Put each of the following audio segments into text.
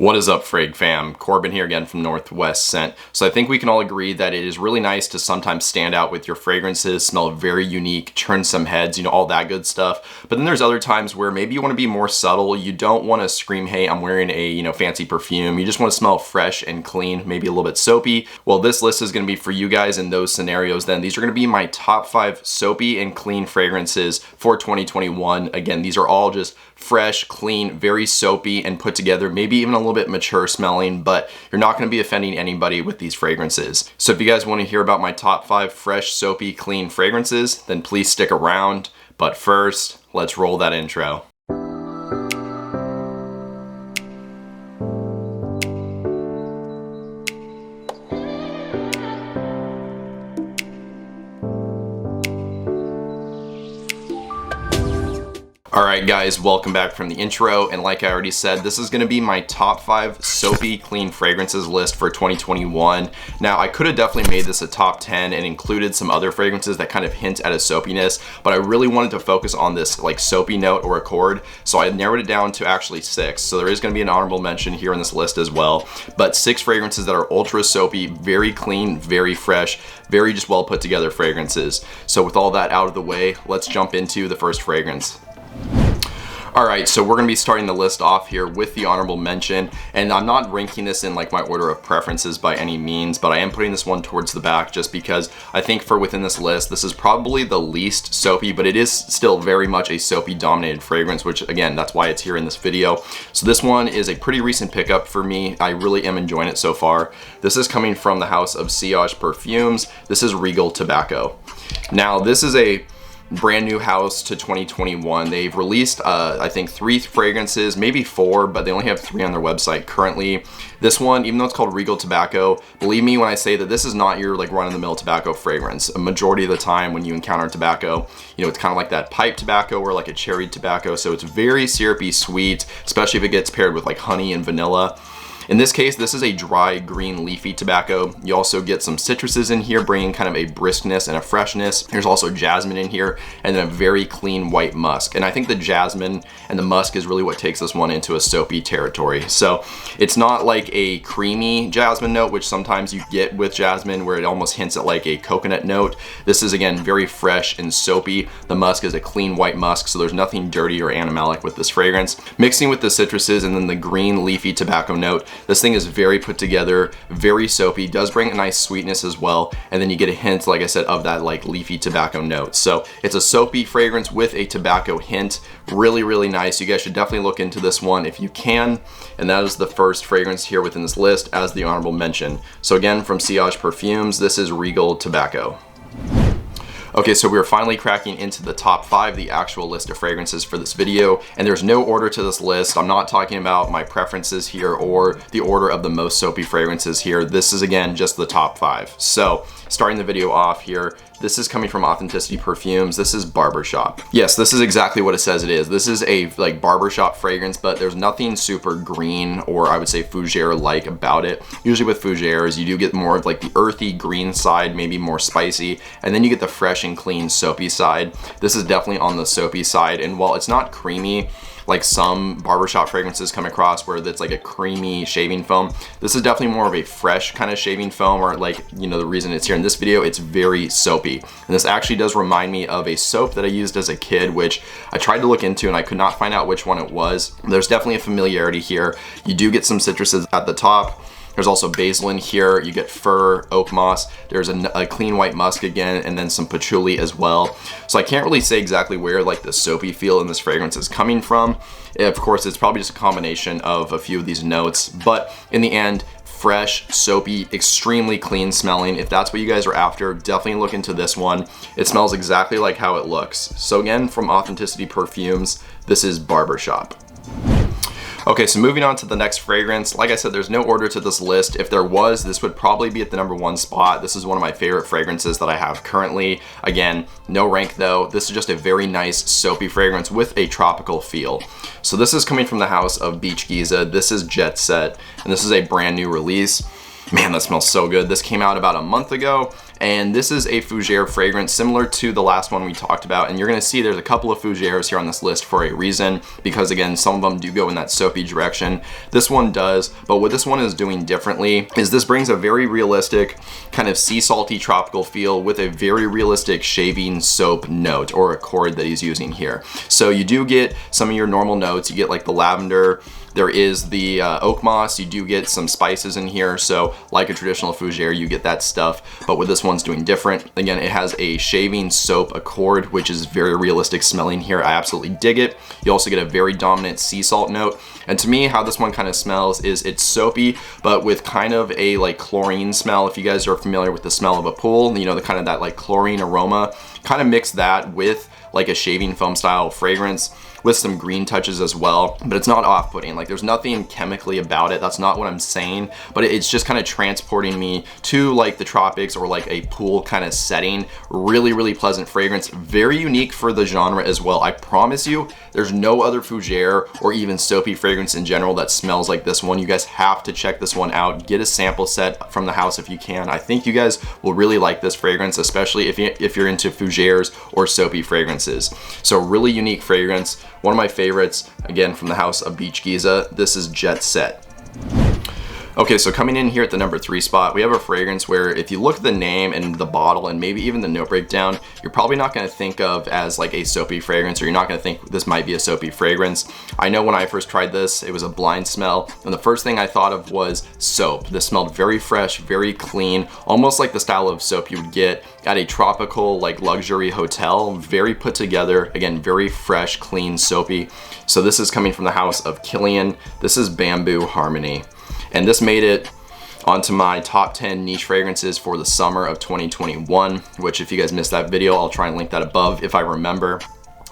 What is up, Frag fam? Corbin here again from Northwest Scent. So I think we can all agree that it is really nice to sometimes stand out with your fragrances, smell very unique, turn some heads, you know, all that good stuff. But then there's other times where maybe you want to be more subtle. You don't want to scream, hey, I'm wearing a, fancy perfume. You just want to smell fresh and clean, maybe a little bit soapy. Well, this list is going to be for you guys in those scenarios then. These are going to be my top 5 soapy and clean fragrances for 2021. Again, these are all just fresh, clean, very soapy and put together, maybe even a little bit mature smelling, but you're not going to be offending anybody with these fragrances. So if you guys want to hear about my top 5 fresh, soapy, clean fragrances, then please stick around. But first, let's roll that intro. Alright guys, welcome back from the intro, and like I already said, this is going to be my top 5 soapy clean fragrances list for 2021. Now I could have definitely made this a top 10 and included some other fragrances that kind of hint at a soapiness, but I really wanted to focus on this like soapy note or accord, so I narrowed it down to actually 6. So there is going to be an honorable mention here in this list as well, but 6 fragrances that are ultra soapy, very clean, very fresh, very just well put together fragrances. So with all that out of the way, let's jump into the first fragrance. Alright, so we're going to be starting the list off here with the honorable mention, and I'm not ranking this in like my order of preferences by any means, but I am putting this one towards the back just because I think for within this list, this is probably the least soapy, but it is still very much a soapy dominated fragrance, which again, that's why it's here in this video. So this one is a pretty recent pickup for me. I really am enjoying it so far. This is coming from the house of SonyATV Perfumes. This is Regal Tobacco. Now this is a brand new house to 2021. They've released I think 3 fragrances, maybe 4, but they only have 3 on their website currently. This one, even though it's called Regal Tobacco, believe me when I say that this is not your like run-of-the-mill tobacco fragrance. A majority of the time when you encounter tobacco, it's kind of like that pipe tobacco or like a cherry tobacco, so it's very syrupy sweet, especially if it gets paired with like honey and vanilla. In this case, this is a dry green leafy tobacco. You also get some citruses in here, bringing kind of a briskness and a freshness. There's also jasmine in here, and then a very clean white musk. And I think the jasmine and the musk is really what takes this one into a soapy territory. So it's not like a creamy jasmine note, which sometimes you get with jasmine where it almost hints at like a coconut note. This is again very fresh and soapy. The musk is a clean white musk, so there's nothing dirty or animalic with this fragrance. Mixing with the citruses and then the green leafy tobacco note, this thing is very put together, very soapy, does bring a nice sweetness as well, and then you get a hint, like I said, of that like leafy tobacco note. So it's a soapy fragrance with a tobacco hint. Really, really nice. You guys should definitely look into this one if you can. And that is the first fragrance here within this list as the honorable mention. So again, from SonyATV Perfumes, this is Regal Tobacco. Okay, so we're finally cracking into the top 5, the actual list of fragrances for this video, and there's no order to this list. I'm not talking about my preferences here or the order of the most soapy fragrances here. This is again just the top 5. So starting the video off here, this is coming from Authenticity Perfumes. This is Barber Shop. Yes, this is exactly what it says it is. This is a like Barber Shop fragrance, but there's nothing super green or I would say fougere-like about it. Usually with fougères, you do get more of like the earthy green side, maybe more spicy, and then you get the fresh and clean soapy side. This is definitely on the soapy side, and while it's not creamy like some barbershop fragrances come across where it's like a creamy shaving foam, this is definitely more of a fresh kind of shaving foam, or like, the reason it's here in this video, it's very soapy. And this actually does remind me of a soap that I used as a kid, which I tried to look into and I could not find out which one it was. There's definitely a familiarity here. You do get some citruses at the top. There's also basil in here. You get fir, oak moss. There's a clean white musk again, and then some patchouli as well. So I can't really say exactly where like the soapy feel in this fragrance is coming from. Of course, it's probably just a combination of a few of these notes, but in the end, fresh, soapy, extremely clean smelling. If that's what you guys are after, definitely look into this one. It smells exactly like how it looks. So again, from Authenticity Perfumes, this is Barber Shop. Okay, so moving on to the next fragrance. Like I said, there's no order to this list. If there was, this would probably be at the #1 spot. This is one of my favorite fragrances that I have currently. Again, no rank though. This is just a very nice soapy fragrance with a tropical feel. So this is coming from the house of Beach Giza. This is Jet Set, and this is a brand new release. Man, that smells so good. This came out about a month ago, And this is a fougere fragrance similar to the last one we talked about, and you're gonna see there's a couple of fougeres here on this list for a reason, because again, some of them do go in that soapy direction. This one does, but what this one is doing differently is this brings a very realistic kind of sea salty tropical feel with a very realistic shaving soap note or accord that he's using here. So you do get some of your normal notes. You get like the lavender, there is the oak moss, you do get some spices in here, so like a traditional fougere, you get that stuff, but what this one's doing different, again, it has a shaving soap accord, which is very realistic smelling here. I absolutely dig it. You also get a very dominant sea salt note, and to me, how this one kind of smells is it's soapy, but with kind of a like chlorine smell. If you guys are familiar with the smell of a pool, you know, the kind of that like chlorine aroma, kind of mix that with like a shaving foam style fragrance with some green touches as well, but it's not off-putting. Like there's nothing chemically about it. That's not what I'm saying, but it's just kind of transporting me to like the tropics or like a pool kind of setting. Really, really pleasant fragrance. Very unique for the genre as well. I promise you, there's no other fougere or even soapy fragrance in general that smells like this one. You guys have to check this one out. Get a sample set from the house if you can. I think you guys will really like this fragrance, especially if you're into fougeres or soapy fragrances. So really unique fragrance. One of my favorites, again, from the house of Beach Giza. This is Jet Set. Okay, so coming in here at the number 3 spot, we have a fragrance where if you look at the name and the bottle and maybe even the note breakdown, you're probably not gonna think of as like a soapy fragrance, or you're not gonna think this might be a soapy fragrance. I know when I first tried this, it was a blind smell, and the first thing I thought of was soap. This smelled very fresh, very clean, almost like the style of soap you would get at a tropical like luxury hotel. Very put together, again, very fresh, clean, soapy. So this is coming from the house of Kilian. This is Bamboo Harmony. And this made it onto my top 10 niche fragrances for the summer of 2021, which if you guys missed that video, I'll try and link that above if I remember.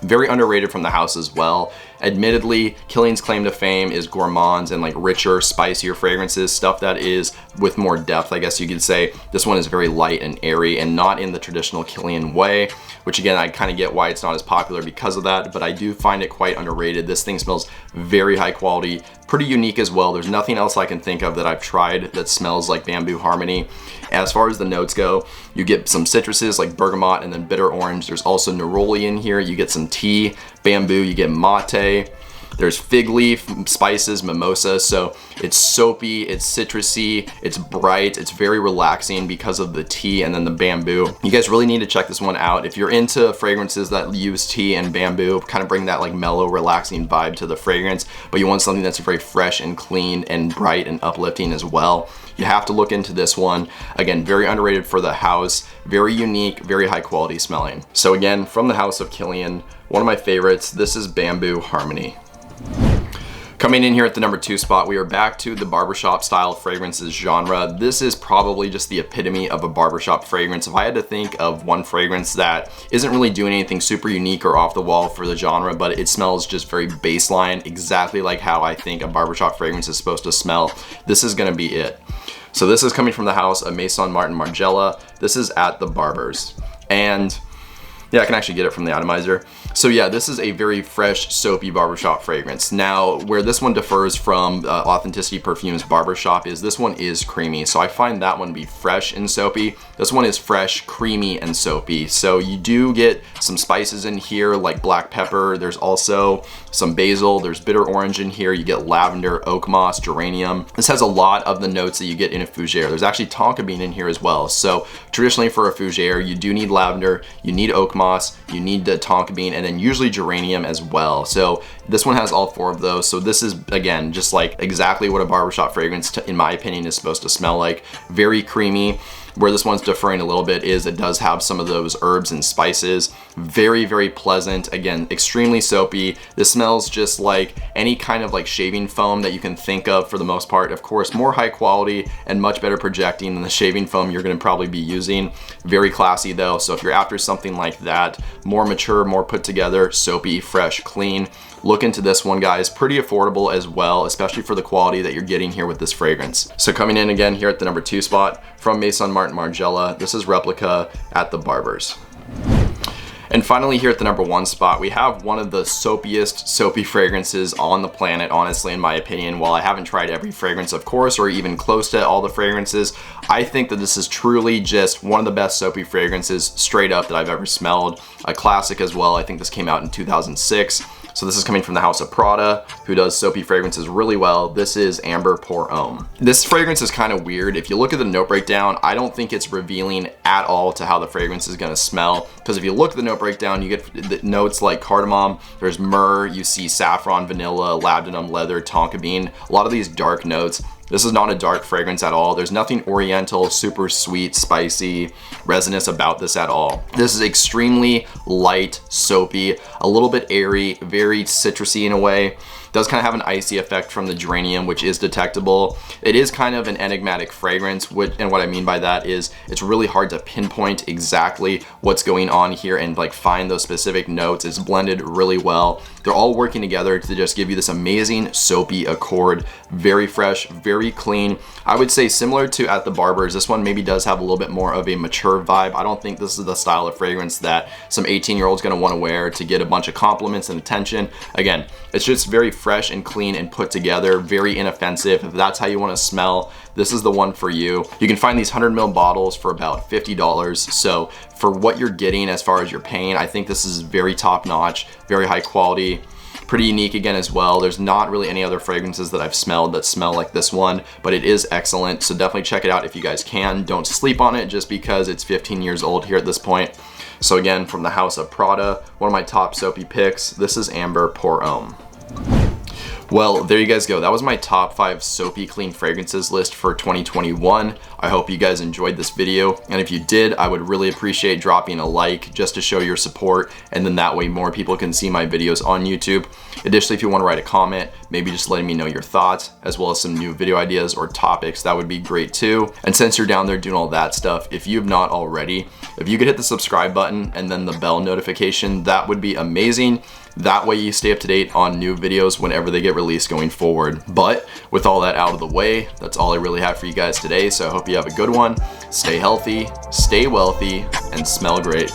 Very underrated from the house as well. Admittedly, Kilian's claim to fame is gourmands and like richer, spicier fragrances, stuff that is with more depth, I guess you could say. This one is very light and airy and not in the traditional Kilian way, which again, I kind of get why it's not as popular because of that, but I do find it quite underrated. This thing smells very high quality, pretty unique as well. There's nothing else I can think of that I've tried that smells like Bamboo Harmony. As far as the notes go, you get some citruses like bergamot and then bitter orange. There's also neroli in here. You get some tea, bamboo, you get mate. There's fig leaf, spices, mimosa. So it's soapy, it's citrusy, it's bright, it's very relaxing because of the tea and then the bamboo. You guys really need to check this one out. If you're into fragrances that use tea and bamboo, kind of bring that like mellow, relaxing vibe to the fragrance, but you want something that's very fresh and clean and bright and uplifting as well, you have to look into this one. Again, very underrated for the house, very unique, very high quality smelling. So again, from the house of Kilian, one of my favorites, this is Bamboo Harmony. Coming in here at the number 2 spot, we are back to the barbershop style fragrances genre. This is probably just the epitome of a barbershop fragrance. If I had to think of one fragrance that isn't really doing anything super unique or off the wall for the genre, but it smells just very baseline, exactly like how I think a barbershop fragrance is supposed to smell, this is gonna be it. So this is coming from the house of Maison Martin Margiela. This is at the Barbers. And yeah, I can actually get it from the atomizer. So yeah, this is a very fresh, soapy barbershop fragrance. Now, where this one differs from Authenticity Perfume's Barbershop is this one is creamy. So I find that one to be fresh and soapy. This one is fresh, creamy, and soapy. So you do get some spices in here like black pepper. There's also some basil. There's bitter orange in here. You get lavender, oak moss, geranium. This has a lot of the notes that you get in a fougere. There's actually tonka bean in here as well. So traditionally for a fougere, you do need lavender, you need oak moss, you need the tonka bean, and then usually geranium as well. So this one has all 4 of those. So this is, again, just like exactly what a barbershop fragrance, in my opinion, is supposed to smell like. Very creamy. Where this one's differing a little bit is it does have some of those herbs and spices. Very, very pleasant. Again, extremely soapy. This smells just like any kind of like shaving foam that you can think of for the most part. Of course, more high quality and much better projecting than the shaving foam you're gonna probably be using. Very classy though. So if you're after something like that, more mature, more put together, soapy, fresh, clean, look into this one, guys. Pretty affordable as well, especially for the quality that you're getting here with this fragrance. So coming in again here at the number 2 spot from Maison Martin Margiela, this is Replica at the Barbers. And finally, here at the number 1 spot, we have one of the soapiest soapy fragrances on the planet, honestly, in my opinion. While I haven't tried every fragrance, of course, or even close to all the fragrances, I think that this is truly just one of the best soapy fragrances straight up that I've ever smelled. A classic as well. I think this came out in 2006. So this is coming from the house of Prada, who does soapy fragrances really well. This is Amber Pour Homme. This fragrance is kind of weird. If you look at the note breakdown, I don't think it's revealing at all to how the fragrance is gonna smell. Because if you look at the note breakdown, you get the notes like cardamom, there's myrrh, you see saffron, vanilla, labdanum, leather, tonka bean, a lot of these dark notes. This is not a dark fragrance at all. There's nothing oriental, super sweet, spicy, resinous about this at all. This is extremely light, soapy, a little bit airy, very citrusy in a way. Does kind of have an icy effect from the geranium, which is detectable. It is kind of an enigmatic fragrance, and what I mean by that is it's really hard to pinpoint exactly what's going on here and like find those specific notes. It's blended really well. They're all working together to just give you this amazing soapy accord. Very fresh, very clean. I would say similar to at the Barbers, this one maybe does have a little bit more of a mature vibe. I don't think this is the style of fragrance that some 18-year-old's gonna wanna wear to get a bunch of compliments and attention. Again, it's just very fresh and clean and put together, very inoffensive. If that's how you wanna smell, this is the one for you. You can find these 100 ml bottles for about $50. So for what you're getting as far as you're paying, I think this is very top notch, very high quality. Pretty unique again as well. There's not really any other fragrances that I've smelled that smell like this one, but it is excellent. So definitely check it out if you guys can. Don't sleep on it just because it's 15 years old here at this point. So again, from the house of Prada, one of my top soapy picks, this is Amber Pour Homme. Well, there you guys go. That was my top 5 soapy clean fragrances list for 2021. I hope you guys enjoyed this video. And if you did, I would really appreciate dropping a like just to show your support. And then that way more people can see my videos on YouTube. Additionally, if you want to write a comment, maybe just letting me know your thoughts, as well as some new video ideas or topics, that would be great too. And since you're down there doing all that stuff, if you've not already, if you could hit the subscribe button and then the bell notification, that would be amazing. That way you stay up to date on new videos whenever they get released going forward. But with all that out of the way, that's all I really have for you guys today. So I hope you have a good one. Stay healthy, stay wealthy, and smell great.